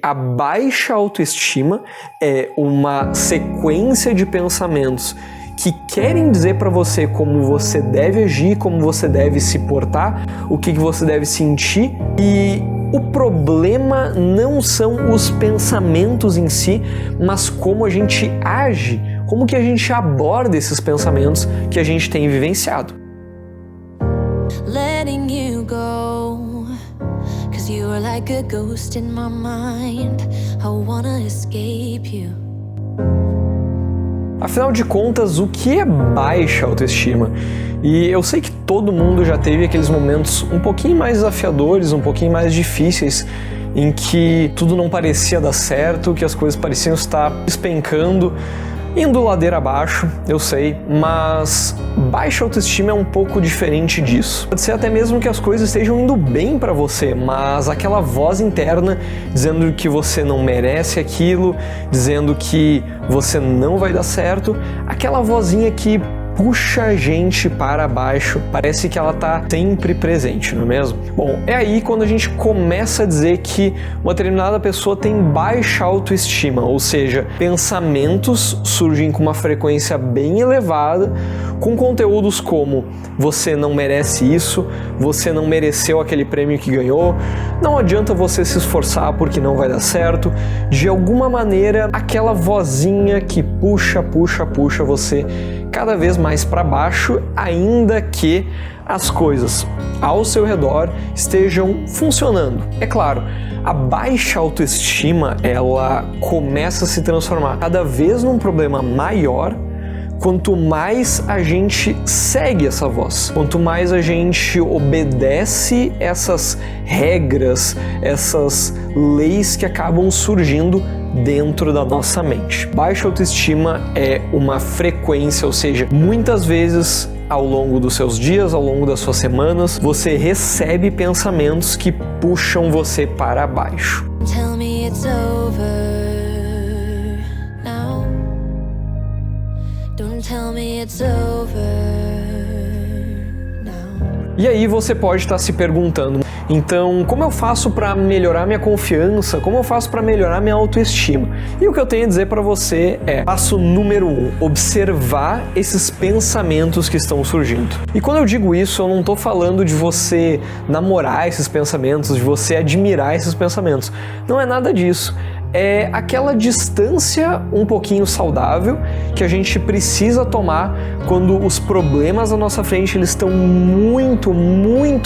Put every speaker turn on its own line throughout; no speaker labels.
a baixa autoestima é uma sequência de pensamentos que querem dizer para você como você deve agir, como você deve se portar, o que você deve sentir, e o problema não são os pensamentos em si, mas como a gente age, como que a gente aborda esses pensamentos que a gente tem vivenciado.
Letting you go, 'cause you are like a ghost in my mind. I wanna escape you.
Afinal de contas, o que é baixa autoestima? E eu sei que todo mundo já teve aqueles momentos um pouquinho mais desafiadores, um pouquinho mais difíceis, em que tudo não parecia dar certo, que as coisas pareciam estar despencando, indo ladeira abaixo, eu sei, mas baixa autoestima é um pouco diferente disso. Pode ser até mesmo que as coisas estejam indo bem pra você, mas aquela voz interna dizendo que você não merece aquilo, dizendo que você não vai dar certo, aquela vozinha que puxa a gente para baixo, parece que ela tá sempre presente, não é mesmo? Bom, é aí quando a gente começa a dizer que uma determinada pessoa tem baixa autoestima, ou seja, pensamentos surgem com uma frequência bem elevada, com conteúdos como você não merece isso, você não mereceu aquele prêmio que ganhou, não adianta você se esforçar porque não vai dar certo, de alguma maneira aquela vozinha que puxa você cada vez mais para baixo, ainda que as coisas ao seu redor estejam funcionando. É claro, a baixa autoestima, ela começa a se transformar cada vez num problema maior quanto mais a gente segue essa voz, quanto mais a gente obedece essas regras, essas leis que acabam surgindo dentro da nossa mente. Baixa autoestima é uma frequência, ou seja, muitas vezes ao longo dos seus dias, ao longo das suas semanas, você recebe pensamentos que puxam você para baixo.
Tell me it's over now. Don't tell me it's over now.
E aí você pode estar se perguntando, então, como eu faço para melhorar minha confiança? Como eu faço para melhorar minha autoestima? E o que eu tenho a dizer para você é, passo número 1, observar esses pensamentos que estão surgindo. E quando eu digo isso, eu não estou falando de você namorar esses pensamentos, de você admirar esses pensamentos. Não é nada disso. É aquela distância um pouquinho saudável que a gente precisa tomar quando os problemas à nossa frente eles estão muito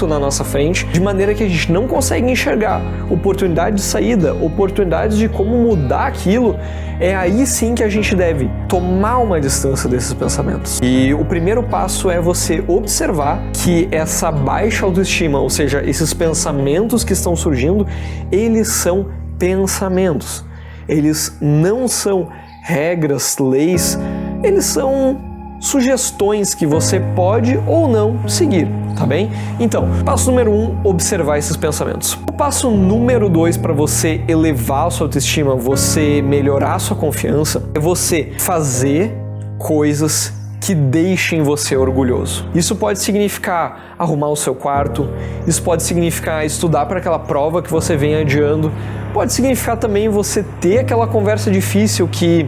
na nossa frente, de maneira que a gente não consegue enxergar oportunidade de saída, oportunidades de como mudar aquilo. É aí sim que a gente deve tomar uma distância desses pensamentos. E o primeiro passo é você observar que essa baixa autoestima, ou seja, esses pensamentos que estão surgindo, eles são pensamentos. Eles não são regras, leis, eles são sugestões que você pode ou não seguir, tá bem? Então, passo número 1, observar esses pensamentos. O passo número 2 para você elevar a sua autoestima, você melhorar a sua confiança, é você fazer coisas que deixem você orgulhoso. Isso pode significar arrumar o seu quarto, isso pode significar estudar para aquela prova que você vem adiando, pode significar também você ter aquela conversa difícil que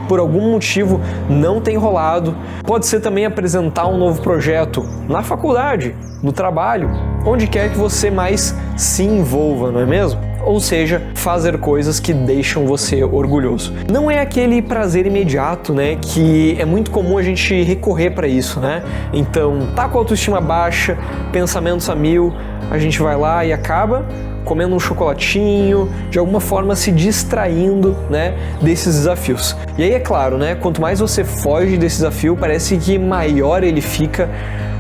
por algum motivo não tem rolado, pode ser também apresentar um novo projeto na faculdade, no trabalho, onde quer que você mais se envolva, não é mesmo? Ou seja, fazer coisas que deixam você orgulhoso. Não é aquele prazer imediato, né, que é muito comum a gente recorrer para isso, né? Então, tá com a autoestima baixa, pensamentos a mil, a gente vai lá e acaba comendo um chocolatinho, de alguma forma se distraindo, né, desses desafios. E aí é claro, né, quanto mais você foge desse desafio, parece que maior ele fica,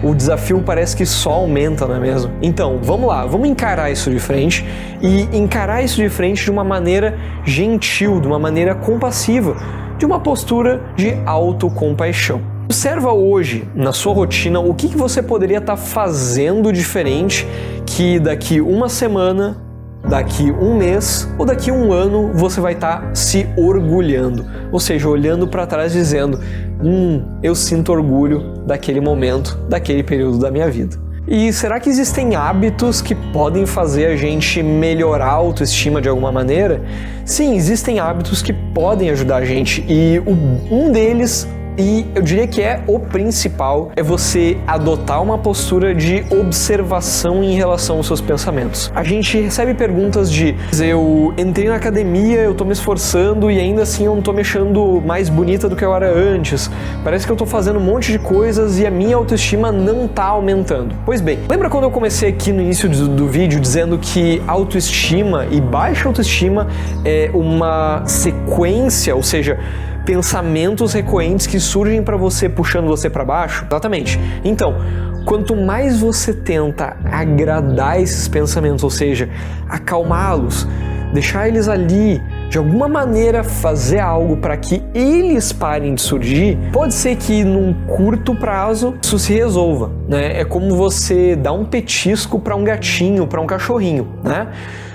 o desafio parece que só aumenta, não é mesmo? Então, vamos lá, vamos encarar isso de frente e encarar isso de frente de uma maneira gentil, de uma maneira compassiva, de uma postura de autocompaixão. Observa hoje, na sua rotina, o que você poderia estar fazendo diferente que daqui uma semana, daqui um mês ou daqui um ano você vai estar se orgulhando. Ou seja, olhando para trás dizendo, eu sinto orgulho daquele momento, daquele período da minha vida. E será que existem hábitos que podem fazer a gente melhorar a autoestima de alguma maneira? Sim, existem hábitos que podem ajudar a gente e um deles, e eu diria que é o principal, é você adotar uma postura de observação em relação aos seus pensamentos. A gente recebe perguntas de: eu entrei na academia, eu tô me esforçando e ainda assim eu não tô me achando mais bonita do que eu era antes. Parece que eu tô fazendo um monte de coisas e a minha autoestima não tá aumentando. Pois bem, lembra quando eu comecei aqui no início do vídeo dizendo que autoestima e baixa autoestima é uma sequência, ou seja, pensamentos recorrentes que surgem para você, puxando você para baixo? Exatamente. Então, quanto mais você tenta agradar esses pensamentos, ou seja, acalmá-los, deixar eles ali, de alguma maneira fazer algo para que eles parem de surgir, pode ser que num curto prazo isso se resolva, né? É como você dar um petisco para um gatinho, para um cachorrinho, né?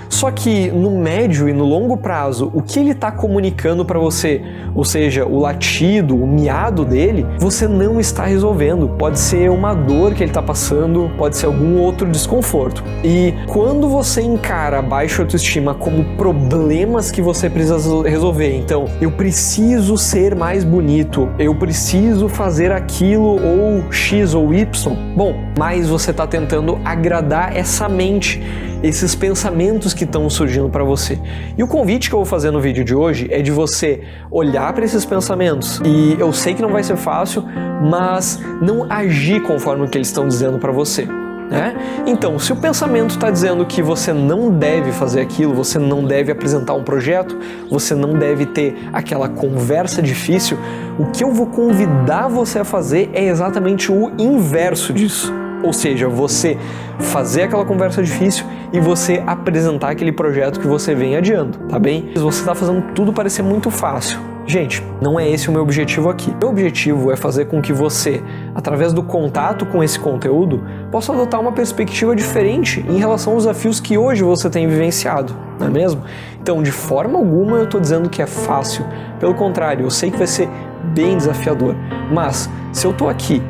Só que no médio e no longo prazo, o que ele está comunicando para você, ou seja, o latido, o miado dele, você não está resolvendo. Pode ser uma dor que ele está passando, pode ser algum outro desconforto. E quando você encara a baixa autoestima como problemas que você precisa resolver, então, eu preciso ser mais bonito, eu preciso fazer aquilo ou X ou Y, bom, mas você está tentando agradar essa mente, esses pensamentos que estão surgindo para você. E o convite que eu vou fazer no vídeo de hoje é de você olhar para esses pensamentos, e eu sei que não vai ser fácil, mas não agir conforme o que eles estão dizendo para você, né? Então, se o pensamento está dizendo que você não deve fazer aquilo, você não deve apresentar um projeto, você não deve ter aquela conversa difícil, o que eu vou convidar você a fazer é exatamente o inverso disso. Ou seja, você fazer aquela conversa difícil e você apresentar aquele projeto que você vem adiando, tá bem? Você está fazendo tudo parecer muito fácil. Gente, não é esse o meu objetivo aqui. Meu objetivo é fazer com que você, através do contato com esse conteúdo, possa adotar uma perspectiva diferente em relação aos desafios que hoje você tem vivenciado, não é mesmo? Então, de forma alguma eu estou dizendo que é fácil. Pelo contrário, eu sei que vai ser bem desafiador. Mas, se eu estou aqui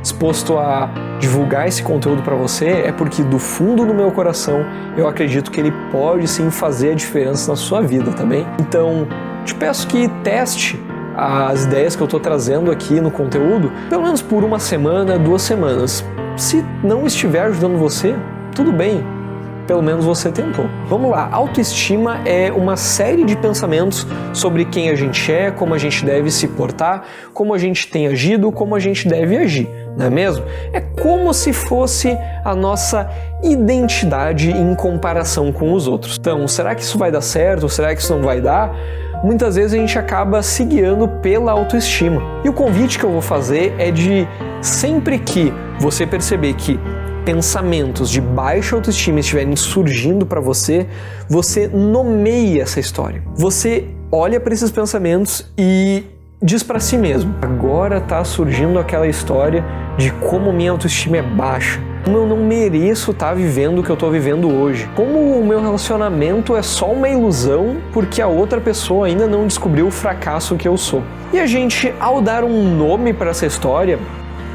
disposto a divulgar esse conteúdo para você, é porque do fundo do meu coração eu acredito que ele pode sim fazer a diferença na sua vida, tá bem? Então, te peço que teste as ideias que eu estou trazendo aqui no conteúdo, pelo menos por uma semana, 2 semanas. Se não estiver ajudando você, tudo bem, pelo menos você tentou. Vamos lá, autoestima é uma série de pensamentos sobre quem a gente é, como a gente deve se portar, como a gente tem agido, como a gente deve agir, não é mesmo? É como se fosse a nossa identidade em comparação com os outros. Então, será que isso vai dar certo? Será que isso não vai dar? Muitas vezes a gente acaba se guiando pela autoestima. E o convite que eu vou fazer é de, sempre que você perceber que pensamentos de baixa autoestima estiverem surgindo para você, você nomeia essa história. Você olha para esses pensamentos e diz para si mesmo: agora está surgindo aquela história de como minha autoestima é baixa, como eu não mereço estar vivendo o que eu estou vivendo hoje, como o meu relacionamento é só uma ilusão porque a outra pessoa ainda não descobriu o fracasso que eu sou. E a gente, ao dar um nome para essa história,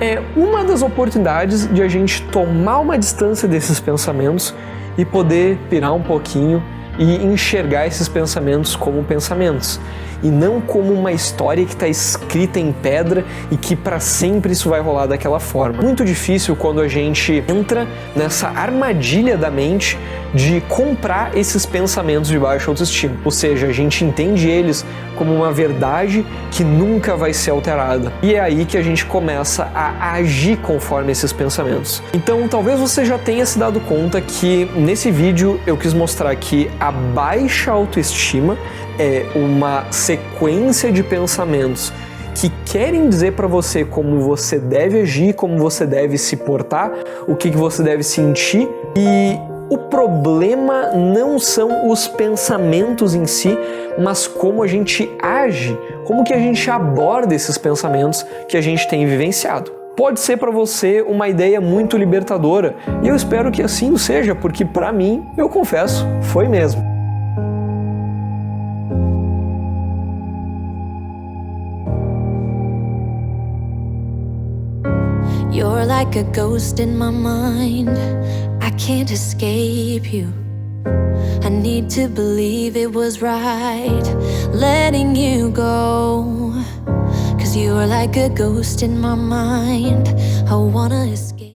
é uma das oportunidades de a gente tomar uma distância desses pensamentos e poder pirar um pouquinho e enxergar esses pensamentos como pensamentos e não como uma história que está escrita em pedra e que para sempre isso vai rolar daquela forma. Muito difícil quando a gente entra nessa armadilha da mente de comprar esses pensamentos de baixa autoestima. Ou seja, a gente entende eles como uma verdade que nunca vai ser alterada. E é aí que a gente começa a agir conforme esses pensamentos. Então, talvez você já tenha se dado conta que nesse vídeo eu quis mostrar que a baixa autoestima é uma sequência de pensamentos que querem dizer para você como você deve agir, como você deve se portar, o que você deve sentir, e o problema não são os pensamentos em si, mas como a gente age, como que a gente aborda esses pensamentos que a gente tem vivenciado. Pode ser para você uma ideia muito libertadora, e eu espero que assim seja, porque para mim, eu confesso, foi mesmo.
You're like like a ghost in my mind. I can't escape you. I need to believe it was right letting you go, 'cause you are like a ghost in my mind. I wanna escape.